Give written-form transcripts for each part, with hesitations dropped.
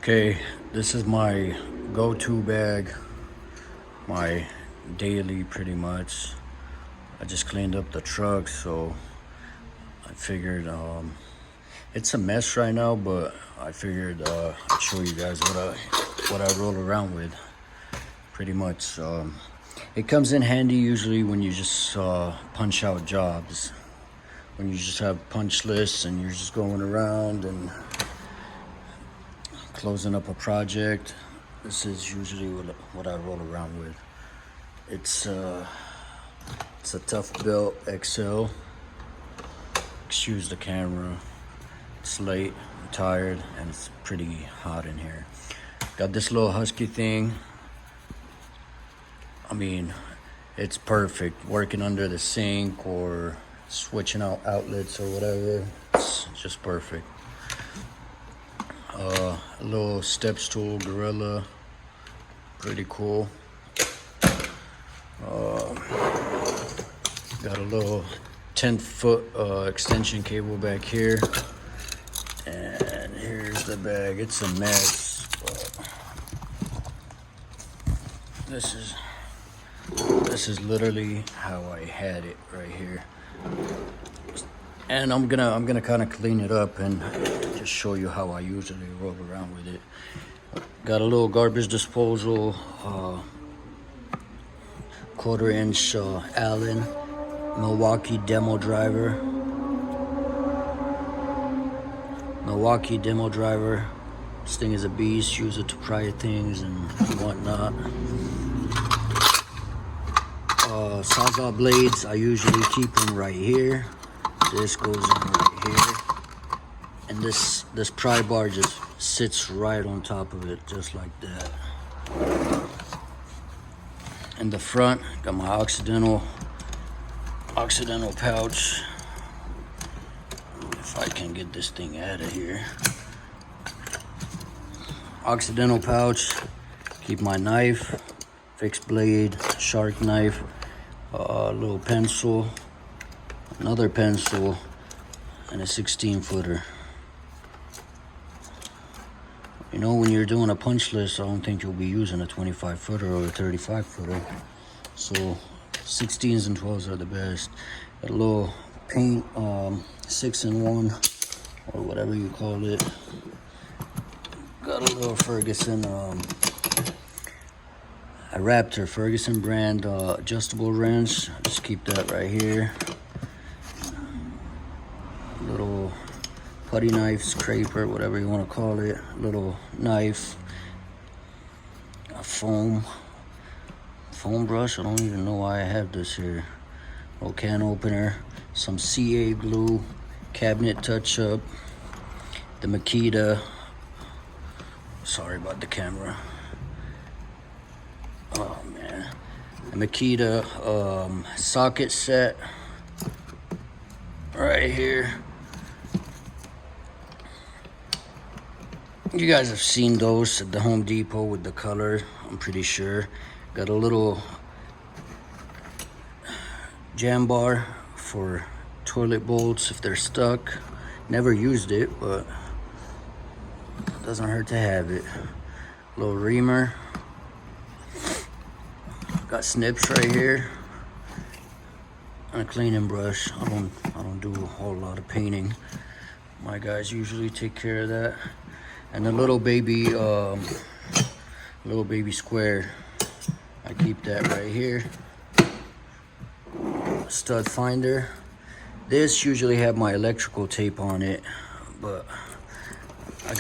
Okay, this is my go-to bag, my daily pretty much. I just cleaned up the truck, so I figured it's a mess right now, but I figured I'd show you guys what I roll around with. Pretty much, it comes in handy usually when you just punch out jobs, when you just have punch lists and you're just going around and closing up a project. This is usually what I roll around with. It's a Tough Belt XL. Excuse the camera. It's late, I'm tired, and it's pretty hot in here. Got this little husky thing. I mean, it's perfect. Working under the sink or switching out outlets or whatever. It's just perfect. A little step stool Gorilla, pretty cool. Got a little 10-foot extension cable back here, and here's the bag. It's a mess, but this is literally how I had it right here. And I'm gonna kind of clean it up and just show you how I usually roll around with it. Got a little garbage disposal, 1/4-inch Allen Milwaukee demo driver. This thing is a beast. Use it to pry things and whatnot. Sawzall blades, I usually keep them right here. This goes in right here, and this pry bar just sits right on top of it, just like that. In the front, got my Occidental pouch. If I can get this thing out of here. Occidental pouch, keep my knife, fixed blade, shark knife, a little pencil, another pencil, and a 16-footer. You know, when you're doing a punch list, I don't think you'll be using a 25-footer or a 35-footer. So 16s and 12s are the best. Got a little paint, 6-in-1 or whatever you call it. Got a little Ferguson, a Raptor Ferguson brand adjustable wrench. Just keep that right here. Little putty knife, scraper, whatever you want to call it. Little knife, a foam brush. I don't even know why I have this here. Little can opener, some CA glue, cabinet touch up, the Makita. Sorry about the camera. Oh man, the Makita socket set right here. You guys have seen those at the Home Depot with the color, I'm pretty sure. Got a little jam bar for toilet bolts if they're stuck. Never used it, but it doesn't hurt to have it. Little reamer. Got snips right here. And a cleaning brush. I don't do a whole lot of painting. My guys usually take care of that. And a little baby square. I keep that right here. Stud finder. This usually have my electrical tape on it, but I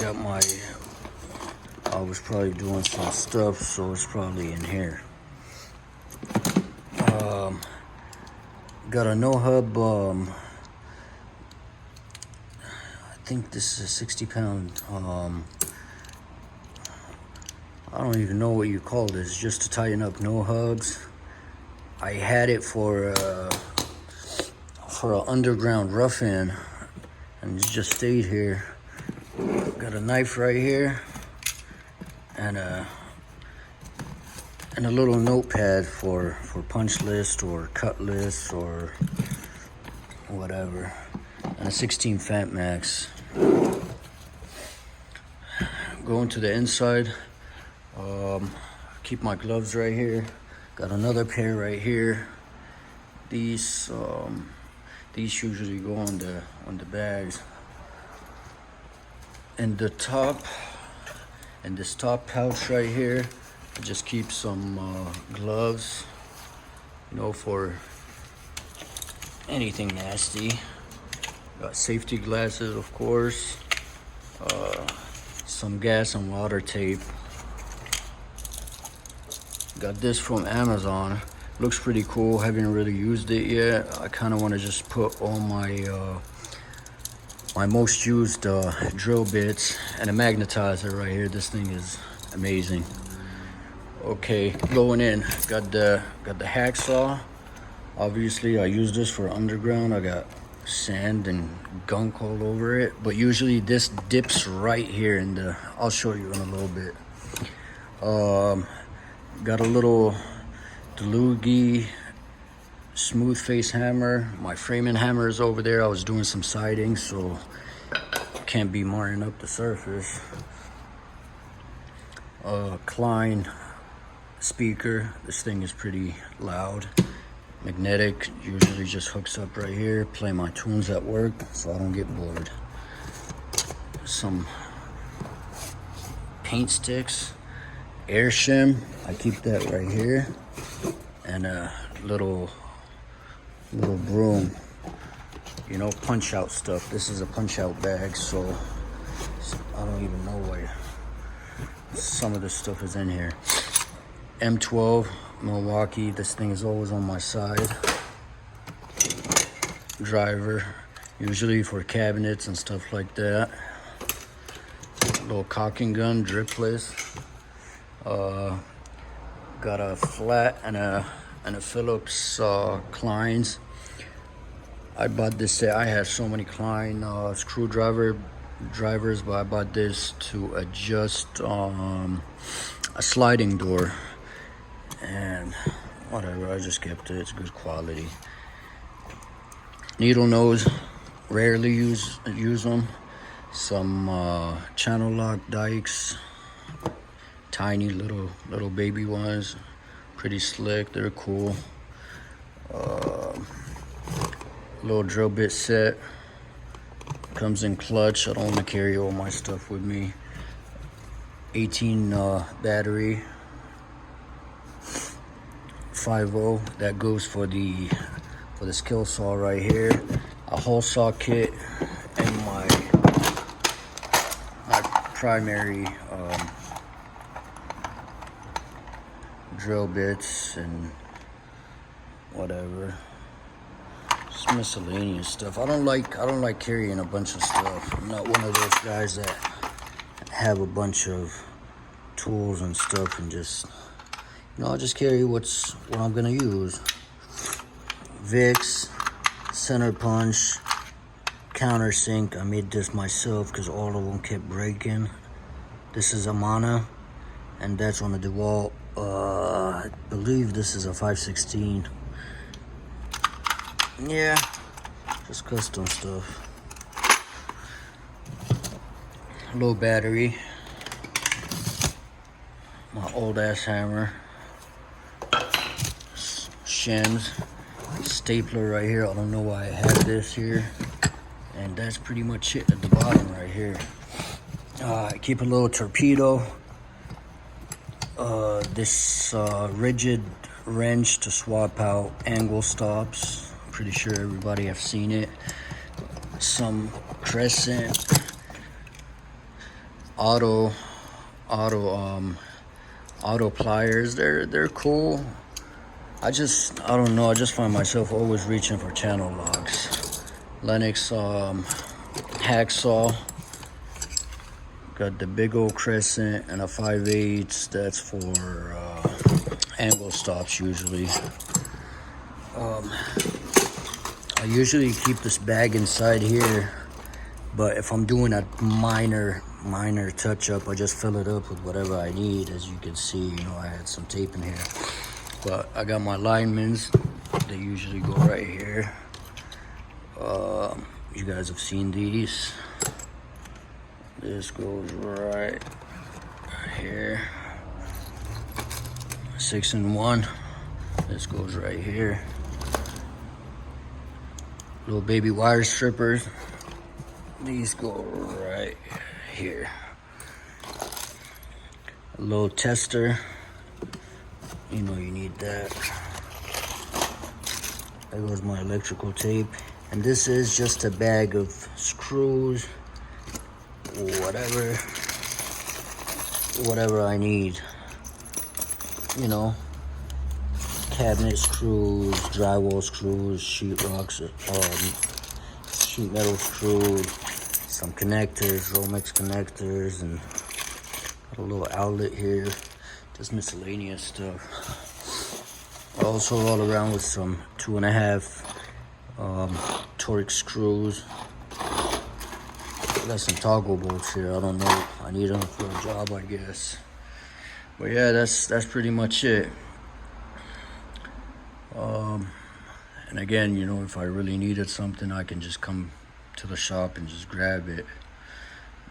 was probably doing some stuff, so it's probably in here. Got a no hub, I think this is a 60-pound, I don't even know what you call this, just to tighten up no hubs. I had it for an underground rough-in, and it just stayed here. Got a knife right here, and a little notepad for punch list or cut list or whatever, and a 16 Fat Max. going to the inside. Keep my gloves right here. Got another pair right here. These usually go on the bags. And the top, and this top pouch right here, I just keep some gloves, you know, for anything nasty. Got safety glasses, of course. Some gas and water tape. Got this from Amazon. Looks pretty cool. Haven't really used it yet. I kind of want to just put all my my most used drill bits and a magnetizer right here. This thing is amazing. Okay, going in. Got the hacksaw. Obviously, I use this for underground. I got sand and gunk all over it, but usually this dips right here in the. I'll show you in a little bit. Got a little Delugi smooth face hammer. My framing hammer is over there. I was doing some siding, so can't be marring up the surface. Klein speaker. This thing is pretty loud. Magnetic. Usually just hooks up right here. Play my tunes at work so I don't get bored. Some paint sticks. Air shim. I keep that right here. And a little broom, you know, punch out stuff. This is a punch out bag, so I don't even know why some of this stuff is in here. M12 Milwaukee. This thing is always on my side. Driver, usually for cabinets and stuff like that. Little caulking gun, dripless. Got a flat and a Phillips Kleins. I bought this set. I had so many Klein drivers, but I bought this to adjust a sliding door. And whatever, I just kept it. It's good quality. Needle nose, rarely use them. Some channel lock dikes. Tiny little baby ones, pretty slick. They're cool. Little drill bit set. Comes in clutch. I don't want to carry all my stuff with me. 18 battery. 5.0. That goes for the skill saw right here. A hole saw kit and my primary. Drill bits and whatever. Just miscellaneous stuff. I don't like carrying a bunch of stuff. I'm not one of those guys that have a bunch of tools and stuff and just, you know, I'll just carry what I'm gonna use. Vicks, center punch, countersink. I made this myself because all of them kept breaking. This is Amana, and that's on the DeWalt. I believe this is a 516. Yeah, just custom stuff. Low battery. My old ass hammer. Shims. Stapler right here. I don't know why I have this here. And that's pretty much it at the bottom right here. I keep a little torpedo. This rigid wrench to swap out angle stops. I'm pretty sure everybody have seen it. Some Crescent auto pliers. They're cool. I don't know. I just find myself always reaching for channel locks. Lennox hacksaw. Got the big old Crescent and a 5/8. That's for angle stops usually. I usually keep this bag inside here, but if I'm doing a minor touch up, I just fill it up with whatever I need. As you can see, you know, I had some tape in here, but I got my linemans. They usually go right here. You guys have seen these. This goes right 6-in-1. This goes right here. Little baby wire strippers. These go right here. A little tester. You know you need that. There goes my electrical tape. And this is just a bag of screws, whatever I need. You know, cabinet screws, drywall screws, sheetrocks, sheet metal screws, some connectors, Romex connectors, and a little outlet here. Just miscellaneous stuff. I also roll around with some 2.5 Torx screws. Got some toggle bolts here. I don't know. I need them for a job, I guess. But yeah, that's pretty much it. And again, you know, if I really needed something, I can just come to the shop and just grab it.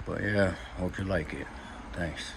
But yeah, hope you like it. Thanks.